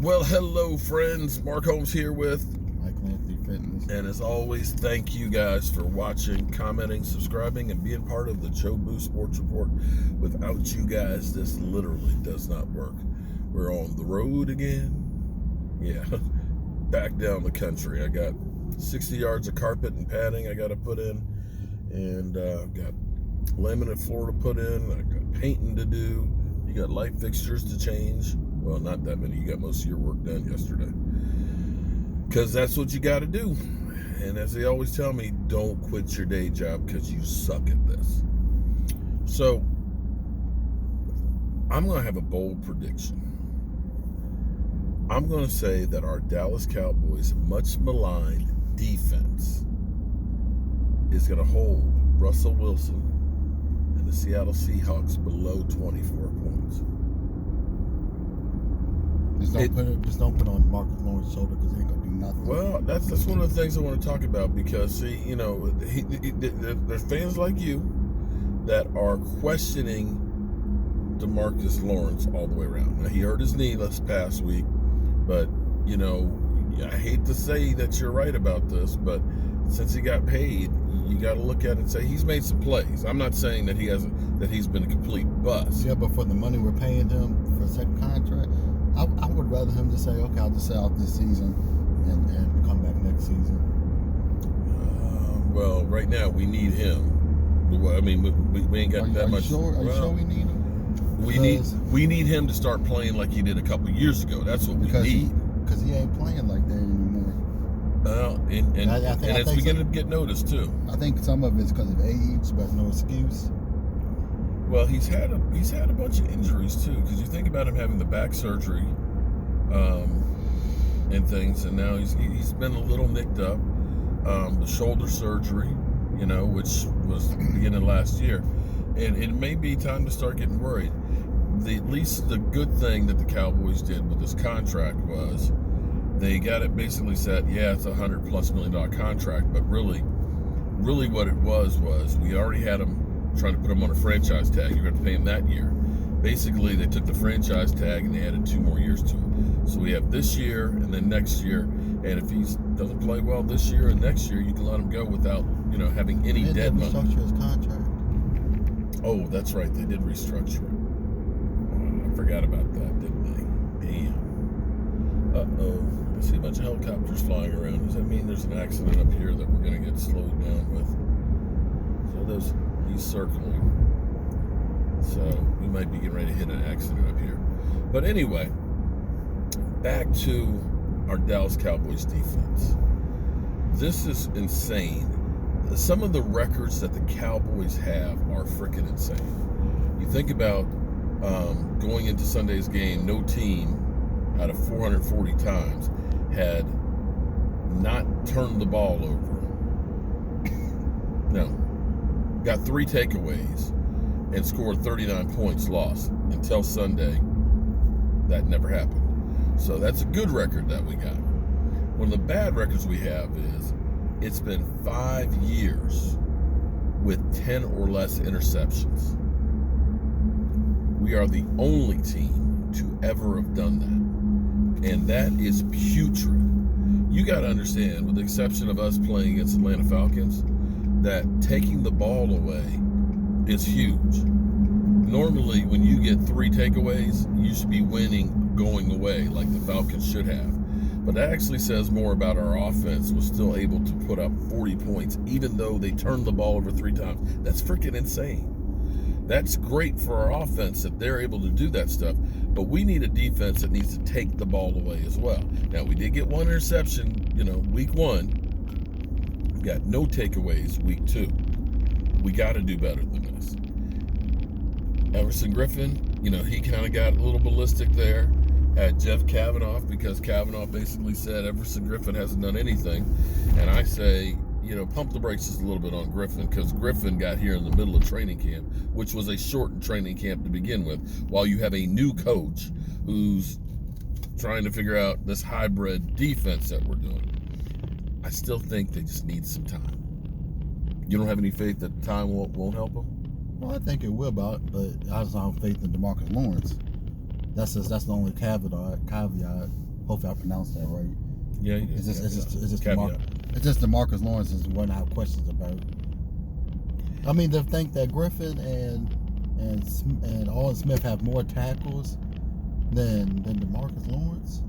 Well, hello, friends. Mark Holmes here with Michael Anthony Fitness. And as always, thank you guys for watching, commenting, subscribing, and being part of the Joe Boo Sports Report. Without you guys, this literally does not work. We're on the road again. Yeah, back down the country. I got 60 yards of carpet and padding I got to put in, and got laminate floor to put in. I got painting to do. You got light fixtures to change. Well, not that many. You got most of your work done yesterday. Because that's what you got to do. And as they always tell me, don't quit your day job because you suck at this. So, I'm going to have a bold prediction. I'm going to say that our Dallas Cowboys' much maligned defense is going to hold Russell Wilson and the Seattle Seahawks below 24 points. Just don't put on Marcus Lawrence's shoulder because he ain't gonna do nothing. Well, that's one of the things I want to talk about because, see, you know, there's fans like you that are questioning DeMarcus Lawrence all the way around. Now, he hurt his knee this past week, but, you know, I hate to say that you're right about this, but since he got paid, you got to look at it and say he's made some plays. I'm not saying that he's been a complete bust. Yeah, but for the money we're paying him for a second contract, I would rather him just say, okay, I'll just sit out this season and come back next season. Well, right now we need him. I mean, we ain't got that much. Are you sure we need him? We need him to start playing like he did a couple years ago. That's what we need. Because he ain't playing like that anymore. Well, and it's beginning to get noticed too. I think some of it's because of age, but no excuse. Well, he's had a bunch of injuries too. Because you think about him having the back surgery, and things, and now he's been a little nicked up. The shoulder surgery, you know, which was beginning of last year, and it may be time to start getting worried. At least the good thing that the Cowboys did with this contract was they got it basically said, yeah, it's a $100+ million contract, but really what it was we already had him trying to put him on a franchise tag. You're going to pay him that year. Basically, they took the franchise tag and they added 2 more years to it. So we have this year and then next year. And if he doesn't play well this year and next year, you can let him go without, you know, having any dead money. They restructure his contract. Oh, that's right. They did restructure it. I forgot about that, didn't they? Damn. Uh-oh. I see a bunch of helicopters flying around. Does that mean there's an accident up here that we're going to get slowed down with? So he's circling. So we might be getting ready to hit an accident up here. But anyway, back to our Dallas Cowboys defense. This is insane. Some of the records that the Cowboys have are freaking insane. You think about going into Sunday's game, no team out of 440 times had not turned the ball over. No. Got 3 takeaways and scored 39 points, lost. Until Sunday, that never happened. So that's a good record that we got. One of the bad records we have is it's been 5 years with 10 or less interceptions. We are the only team to ever have done that. And that is putrid. You got to understand, with the exception of us playing against Atlanta Falcons, that taking the ball away is huge. Normally, when you get 3 takeaways, you should be winning going away like the Falcons should have. But that actually says more about our offense was still able to put up 40 points, even though they turned the ball over 3 times. That's freaking insane. That's great for our offense that they're able to do that stuff, but we need a defense that needs to take the ball away as well. Now, we did get 1 interception, you know, week 1. We got no takeaways week 2. We got to do better than this. Everson Griffin, you know, he kind of got a little ballistic there at Jeff Kavanaugh because Kavanaugh basically said Everson Griffin hasn't done anything. And I say, you know, pump the brakes just a little bit on Griffin because Griffin got here in the middle of training camp, which was a shortened training camp to begin with, while you have a new coach who's trying to figure out this hybrid defense that we're doing. I still think they just need some time. You don't have any faith that time won't help them? Well, I think it will, but I just don't have faith in DeMarcus Lawrence. That's the only caveat. Hopefully I pronounced that right. Yeah, you did. It's just Caveat. it's just DeMarcus Lawrence is what I have questions about. I mean, to think that Griffin and Alden Smith have more tackles than DeMarcus Lawrence.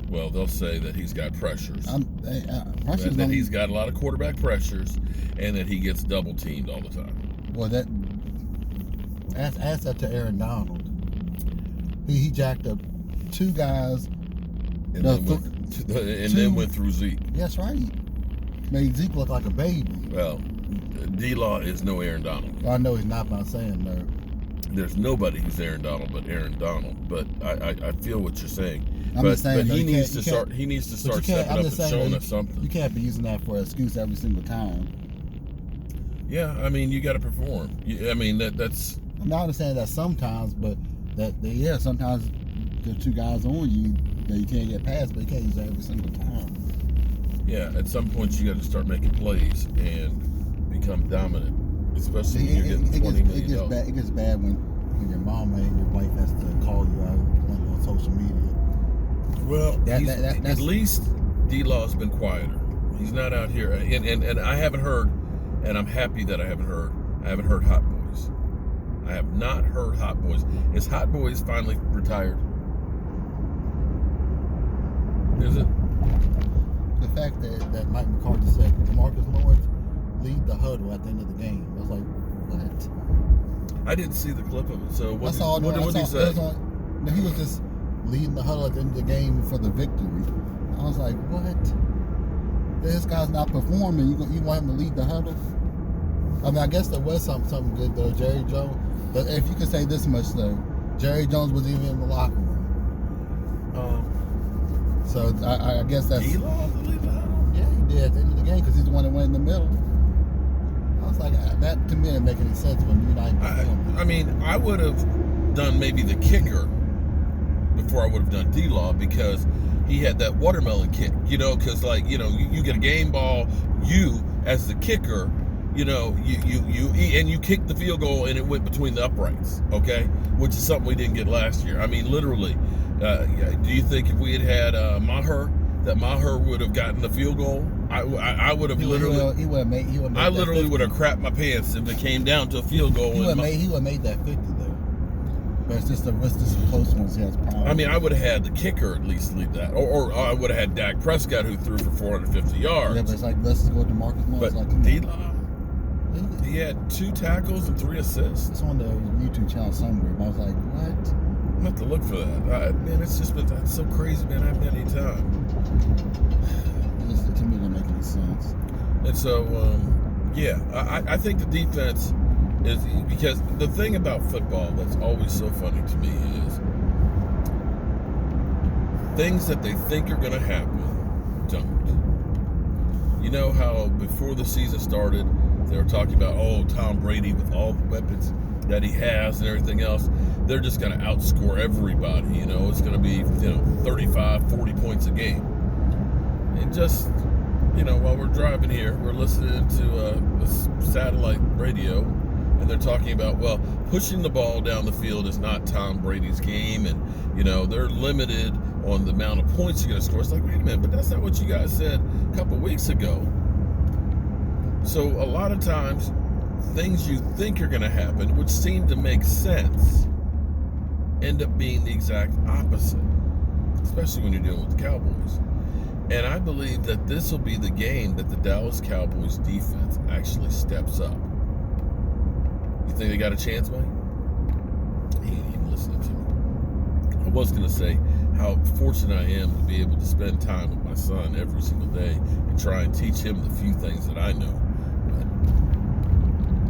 Well, they'll say that he's got pressures. That he's got a lot of quarterback pressures, and that he gets double teamed all the time. Well, ask that to Aaron Donald. He jacked up 2 guys, and then went through Zeke. That's right. Made Zeke look like a baby. Well, D-Law is no Aaron Donald. Well, I know he's not, but I'm saying no. There's nobody who's Aaron Donald but Aaron Donald. But I feel what you're saying. I'm just saying, he needs to start stepping up and showing us something. You can't be using that for an excuse every single time. Yeah, I mean, you got to perform. I mean, that's. I'm not understanding that sometimes, but sometimes there are 2 guys on you that you can't get past, but you can't use that every single time. Yeah, at some point you got to start making plays and become dominant, especially when you're getting $20 million. It gets bad when your mama and your wife has to call you out on social media. Well, at least D-Law's been quieter. He's not out here, and I haven't heard, and I'm happy that I haven't heard Hot Boys. I have not heard Hot Boys. Is Hot Boys finally retired? Is it? The fact that Mike McCarthy said DeMarcus Lawrence lead the huddle at the end of the game. I was like, what? I didn't see the clip of it. So what did he say? He was just leading the huddle at the end of the game for the victory. I was like, what? This guy's not performing. You want him to lead the huddle? I mean, I guess there was something good though. Jerry Jones. But if you could say this much though, Jerry Jones was even in the locker room. So I guess that's. D-Law to lead the huddle? Yeah, he did at the end of the game because he's the one that went in the middle. I was like, that to me didn't make any sense when you're not performing. I mean, I would have done maybe the kicker before I would have done D-Law because he had that watermelon kick, because you get a game ball, you as the kicker, you kicked the field goal and it went between the uprights, okay, which is something we didn't get last year. I mean, literally, do you think if we had Maher, that Maher would have gotten the field goal? I would have literally. He would have made. I literally would have crapped my pants if it came down to a field goal. He would have made that 50 though. But it's just the close ones he has power. I mean, I would have had the kicker at least lead that, or I would have had Dak Prescott who threw for 450 yards. Yeah, but it's like let's just go to Marcus Lawrence. But D-Law, he had 2 tackles and 3 assists. It's on the YouTube channel somewhere. I was like, what? I'm gonna have to look for that. Man, it's just been that's so crazy, man. I haven't had any time. To me, it doesn't make any sense. And so, I think the defense is, because the thing about football that's always so funny to me is things that they think are going to happen don't. You know how before the season started, they were talking about, Tom Brady with all the weapons that he has and everything else, they're just going to outscore everybody. It's going to be 35, 40 points a game. And just, while we're driving here, we're listening to a satellite radio, and they're talking about, pushing the ball down the field is not Tom Brady's game, and, they're limited on the amount of points you're going to score. It's like, wait a minute, but that's not what you guys said a couple weeks ago. So a lot of times, things you think are going to happen, which seem to make sense, end up being the exact opposite, especially when you're dealing with the Cowboys. And I believe that this will be the game that the Dallas Cowboys defense actually steps up. You think they got a chance, Mike? He ain't even listening to me. I was going to say how fortunate I am to be able to spend time with my son every single day and try and teach him the few things that I know.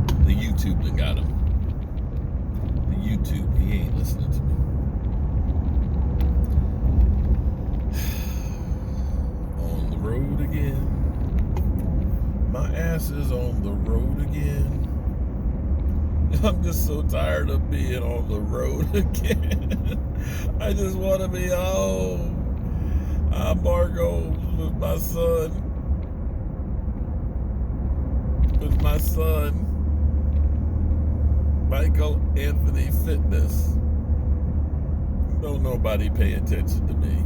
But the YouTube done got him. The YouTube, he ain't listening to me. Road again. My ass is on the road again. I'm just so tired of being on the road again. I just want to be home. I'm Margo with my son. Michael Anthony Fitness. Don't nobody pay attention to me.